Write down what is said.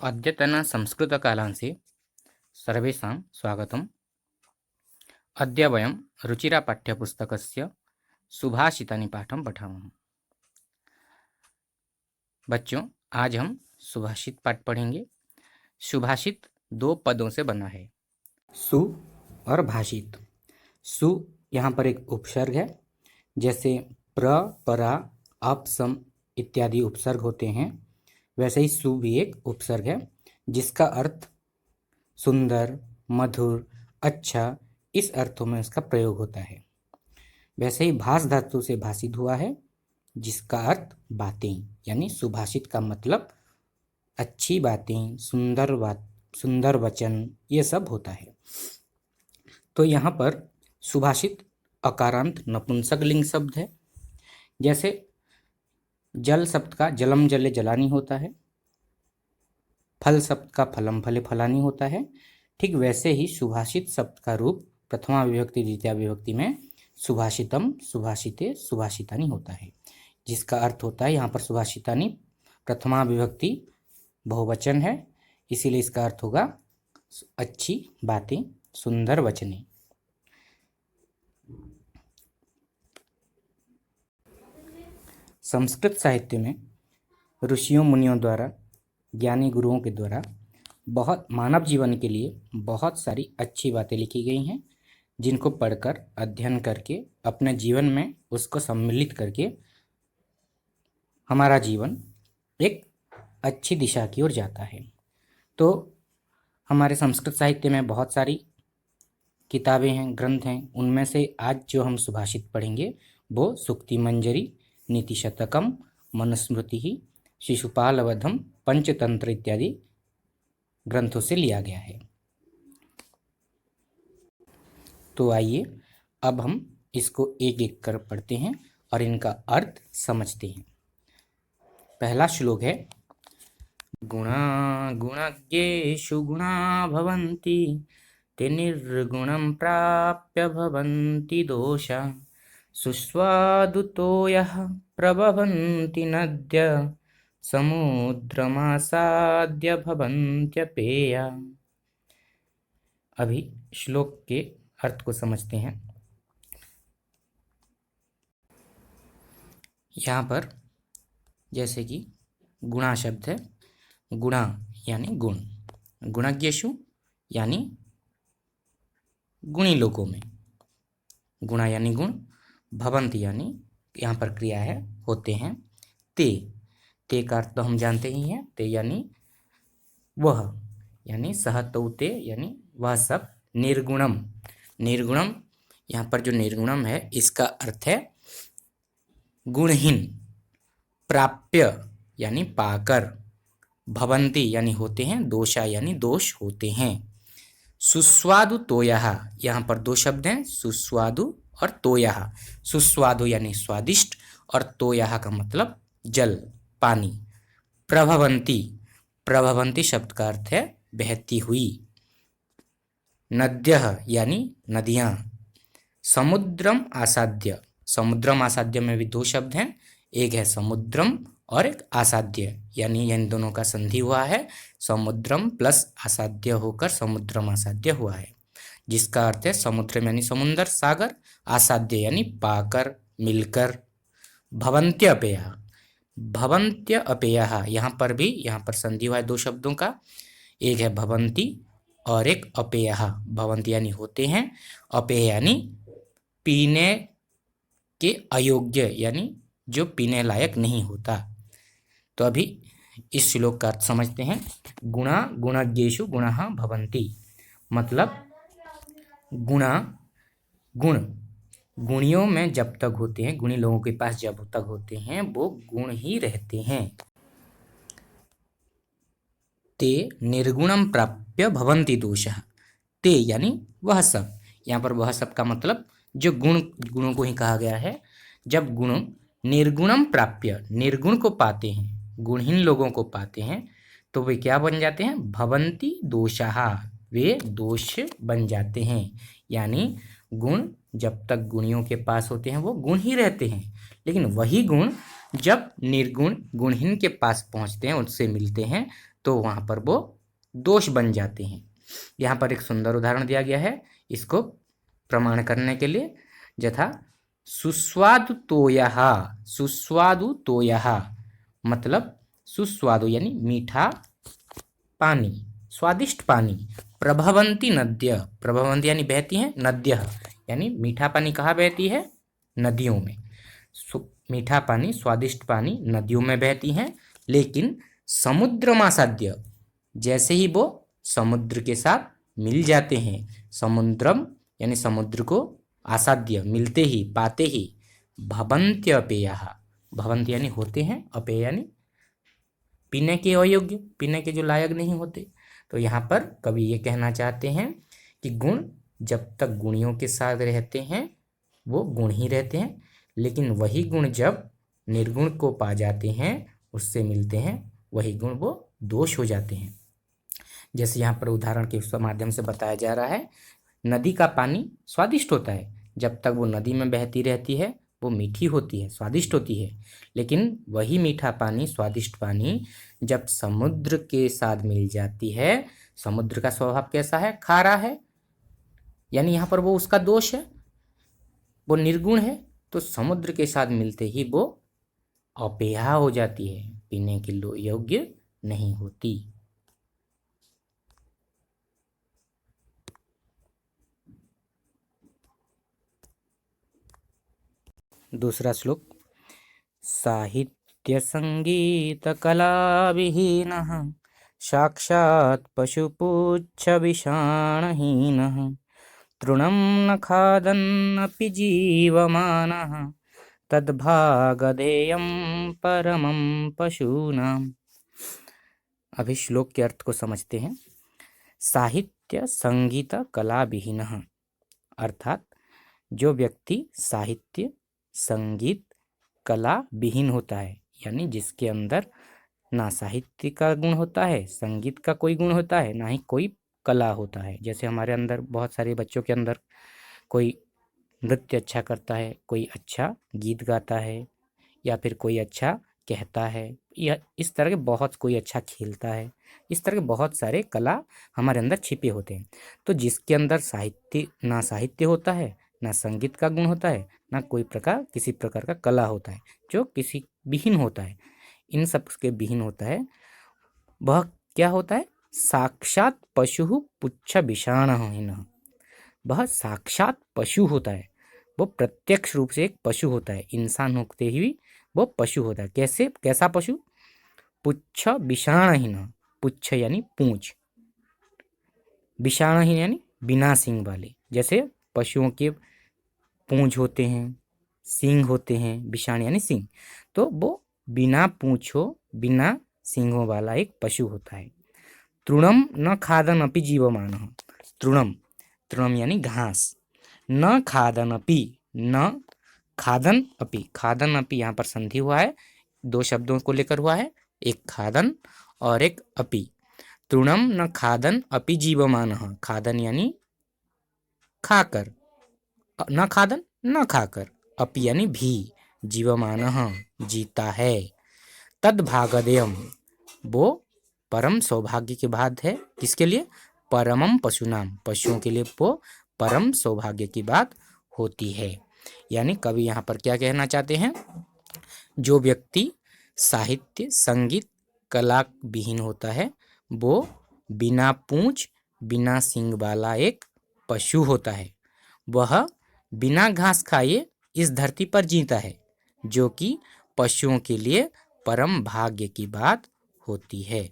अद्यतन संस्कृतकालांशे सर्वेषां स्वागतम्। अद्य वयं रुचिरापाठ्यपुस्तकस्य सुभाषितानि पाठं पठामः। बच्चों, आज हम सुभाषित पाठ पढ़ेंगे। सुभाषित दो पदों से बना है, सु और भाषित। सु यहाँ पर एक उपसर्ग है, जैसे प्र, परा, अप, सम इत्यादि उपसर्ग होते हैं, वैसे ही सु भी एक उपसर्ग है जिसका अर्थ सुंदर, मधुर, अच्छा, इस अर्थों में इसका प्रयोग होता है। वैसे ही भाष धातु से भाषित हुआ है, जिसका अर्थ बातें, यानी सुभाषित का मतलब अच्छी बातें, सुंदर वचन, ये सब होता है। तो यहाँ पर सुभाषित अकारांत नपुंसक लिंग शब्द है। जैसे जल शब्द का जलम जले जलानी होता है, फल शब्द का फलम फले फलानी होता है, ठीक वैसे ही सुभाषित शब्द का रूप प्रथमा विभक्ति द्वितीया विभक्ति में सुभाषितम, सुभाषिते, सुभाषितानि होता है, जिसका अर्थ होता है यहाँ पर सुभाषितानि प्रथमा विभक्ति बहुवचन है, इसीलिए इसका अर्थ होगा अच्छी बातें, सुंदर वचनें। संस्कृत साहित्य में ऋषियों मुनियों द्वारा, ज्ञानी गुरुओं के द्वारा बहुत मानव जीवन के लिए बहुत सारी अच्छी बातें लिखी गई हैं, जिनको पढ़कर अध्ययन करके अपने जीवन में उसको सम्मिलित करके हमारा जीवन एक अच्छी दिशा की ओर जाता है। तो हमारे संस्कृत साहित्य में बहुत सारी किताबें हैं, ग्रंथ हैं। उनमें से आज जो हम सुभाषित पढ़ेंगे वो सूक्ति मंजरी, नीति शतकम, मनुस्मृति, शिशुपालवधम, पंचतंत्र इत्यादि ग्रंथों से लिया गया है। तो आइए अब हम इसको एक एक कर पढ़ते हैं और इनका अर्थ समझते हैं। पहला श्लोक है, गुणा गुणज्ञेषु गुणा भवन्ति ते निर्गुणं प्राप्य भवन्ति दोषा सुस्वादुतो यः प्रभवन्ति नद्य समुद्रमासाद्य भवन्त्यपेया। अभी श्लोक के अर्थ को समझते हैं। यहाँ पर जैसे कि गुणा शब्द है, गुणा यानी गुण, गुणज्ञेषु यानी गुणी लोगों में, गुणा यानी गुण, भवन्ति यानी यहाँ पर क्रिया है, होते हैं, ते का अर्थ तो हम जानते ही हैं, ते यानी वह, यानी सह तो ते यानी वह सब, निर्गुणम, निर्गुणम यहाँ पर जो निर्गुणम है इसका अर्थ है गुणहीन, प्राप्य यानी पाकर, भवन्ति यानी होते हैं, दोषा यानी दोष होते हैं, सुस्वादु तोयः, यहाँ पर दो शब्द हैं, सुस्वादु और तोयः। सुस्वादु यानी स्वादिष्ट और तोयः का मतलब जल, पानी। प्रभवन्ति, प्रभवन्ति शब्द का अर्थ है बहती हुई। नद्यः यानी नदियाँ। समुद्रम आसाद्य, समुद्रम आसाद्य में भी दो शब्द हैं, एक है समुद्रम और एक आसाद्य, यानी इन दोनों का संधि हुआ है, समुद्रम प्लस आसाद्य होकर समुद्रम आसाद्य हुआ है, जिसका अर्थ है समुद्र यानी समुद्र, सागर, आसाद्य यानी पाकर, मिलकर। भवन्त्य अपेया, भवन्त्य अपेया, यहाँ पर संधि हुआ है दो शब्दों का, एक है भवन्ति और एक अपेय। भवन्ति यानी होते हैं, अपेय यानी पीने के अयोग्य, यानी जो पीने लायक नहीं होता। तो अभी इस श्लोक का अर्थ समझते हैं। गुणा गुणज्ञेषु गुणः भवन्ति, मतलब गुणा, गुण, गुणियों में जब तक होते हैं, गुणी लोगों के पास जब तक होते हैं वो गुण ही रहते हैं। ते निर्गुणम प्राप्य भवन्ति दोषः, ते यानी वह सब, यहाँ पर वह सब का मतलब जो गुणों को ही कहा गया है। जब गुण निर्गुणम प्राप्य, निर्गुण को पाते हैं, गुणहीन लोगों को पाते हैं, तो वे क्या बन जाते हैं, भवन्ति दोषाः, वे दोष बन जाते हैं। यानी गुण जब तक गुणियों के पास होते हैं वो गुण ही रहते हैं, लेकिन वही गुण जब निर्गुण गुणहीन के पास पहुँचते हैं, उससे मिलते हैं, तो वहाँ पर वो दोष बन जाते हैं। यहाँ पर एक सुंदर उदाहरण दिया गया है इसको प्रमाण करने के लिए। यथा सुस्वादु तोयः, सुस्वादु तोयः मतलब सुस्वादु यानी मीठा पानी, स्वादिष्ट पानी। प्रभवन्ति नद्य, प्रभवन्ति यानी बहती हैं, नद्यः यानी मीठा पानी कहाँ बहती है? नदियों में। मीठा पानी, स्वादिष्ट पानी नदियों में बहती हैं। लेकिन समुद्रमासाद्य, जैसे ही वो समुद्र के साथ मिल जाते हैं, समुद्रम यानी समुद्र को आसाद्य मिलते ही, पाते ही, भवन्त्य अपेयः, भवन्ति यानी होते हैं, अपेय यानी पीने के अयोग्य, पीने के जो लायक नहीं होते। तो यहाँ पर कवि ये कहना चाहते हैं कि गुण जब तक गुणियों के साथ रहते हैं वो गुण ही रहते हैं, लेकिन वही गुण जब निर्गुण को पा जाते हैं, उससे मिलते हैं, वही गुण वो दोष हो जाते हैं। जैसे यहाँ पर उदाहरण के माध्यम से बताया जा रहा है, नदी का पानी स्वादिष्ट होता है, जब तक वो नदी में बहती रहती है वो मीठी होती है, स्वादिष्ट होती है। लेकिन वही मीठा पानी, स्वादिष्ट पानी जब समुद्र के साथ मिल जाती है, समुद्र का स्वभाव कैसा है? खारा है, यानी यहाँ पर वो उसका दोष है, वो निर्गुण है। तो समुद्र के साथ मिलते ही वो अपेया हो जाती है, पीने के योग्य नहीं होती। दूसरा श्लोक, साहित्य संगीत कला विहीनः साक्षात् पशुपुच्छ विषाणहीनः तृणं न खादन्नपि जीवमानः तद्भागधेयं परमं पशूनाम्। अभी श्लोक के अर्थ को समझते हैं। साहित्य संगीत कला विहीनः, अर्थात जो व्यक्ति साहित्य संगीत कला विहीन होता है, यानी जिसके अंदर ना साहित्य का गुण होता है, संगीत का कोई गुण होता है, ना ही कोई कला होता है। जैसे हमारे अंदर बहुत सारे बच्चों के अंदर कोई नृत्य अच्छा करता है, कोई अच्छा गीत गाता है, या फिर कोई अच्छा कहता है, या इस तरह के बहुत, कोई अच्छा खेलता है, इस तरह के बहुत सारे कला हमारे अंदर छिपे होते हैं। तो जिसके अंदर साहित्य, ना साहित्य होता है, ना संगीत का गुण होता है, ना कोई प्रकार, किसी प्रकार का कला होता है, जो किसी विहीन होता है, इन सब के विहीन होता है, वह क्या होता है? साक्षात पशु पुच्छ विषाणहीनः, वह साक्षात पशु होता है, वो प्रत्यक्ष रूप से एक पशु होता है, इंसान होते ही वो पशु होता है। कैसे? कैसा पशु? पुच्छ विषाणहीन, पुच्छ यानी पूंछ, विषाणहीन यानी बिना सींग वाले। जैसे पशुओं के पूंछ होते हैं, सींग होते हैं, विषाण यानी सींग, तो वो बिना पूंछों, बिना सींगों वाला एक पशु होता है। तृणम न खादन अपि जीवमानः, तृणम, तृणम यानी घास, न खादन अपि, न खादन अपि, खादन अपि यहाँ पर संधि हुआ है, दो शब्दों को लेकर हुआ है, एक खादन और एक अपि। तृणम न खादन अपि जीवमानः, खादन यानी खाकर, न खादन न खाकर, अपि यानी भी, जीवमानः जीता है। तद भागधेयम, वो परम सौभाग्य की बात है, किसके लिए? परमम पशुनाम, पशुओं के लिए वो परम सौभाग्य की बात होती है। यानी कवि यहाँ पर क्या कहना चाहते हैं? जो व्यक्ति साहित्य संगीत कला विहीन होता है, वो बिना पूंछ, बिना सींग वाला एक पशु होता है। वह बिना घास खाए इस धरती पर जीता है, जो कि पशुओं के लिए परम भाग्य की बात होती है।